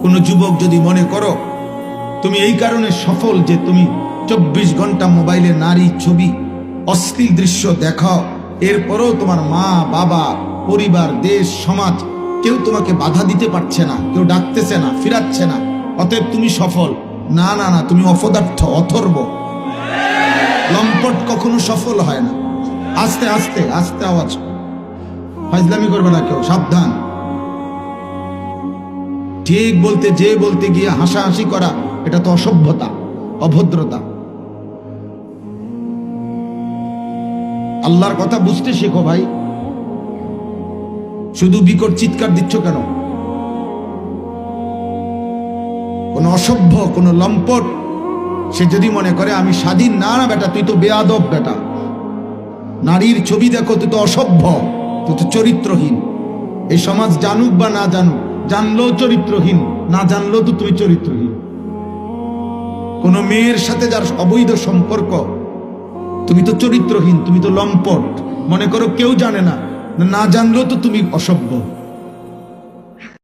কোনো যুবক যদি মনে করো তুমি এই কারণে সফল যে তুমি 24 ঘন্টা মোবাইলে নারী ছবি অশ্লীল দৃশ্য দেখাও, এরপরেও তোমার মা বাবা পরিবার দেশ সমাজ কেউ তোমাকে বাধা দিতে পারছে না, কেউ ডাকতেছে না, ফিরাচ্ছে না, অতএব তুমি সফল। না না না, তুমি অপদার্থ, অথর্ব। লম্পট কখনো সফল হয় না। আস্তে আস্তে আস্তে আওয়াজ, ফাজলামি করবে না কেউ, সাবধান। ঠিক বলতে যে বলতে গিয়ে হাসাহাসি করা, এটা তো অসভ্যতা, অভদ্রতা। আল্লাহর কথা বুঝতে শেখো ভাই। শুধু বিকট চিৎকার দিচ্ছ কেন? কোন অসভ্য, কোন লম্পট সে যদি মনে করে আমি স্বাধীন, না না বেটা, তুই তো বেয়াদব বেটা। নারীর ছবি দেখো, তুই তো অসভ্য, তুই তো চরিত্রহীন। এই সমাজ জানুক বা না জানুক, জানলেও চরিত্রহীন, না জানলেও তো তুমি চরিত্রহীন। কোন মেয়ের সাথে যার অবৈধ সম্পর্ক, তুমি তো চরিত্রহীন, তুমি তো লম্পট। মনে করো কেউ জানে না, না জানলেও তো তুমি অসভ্য।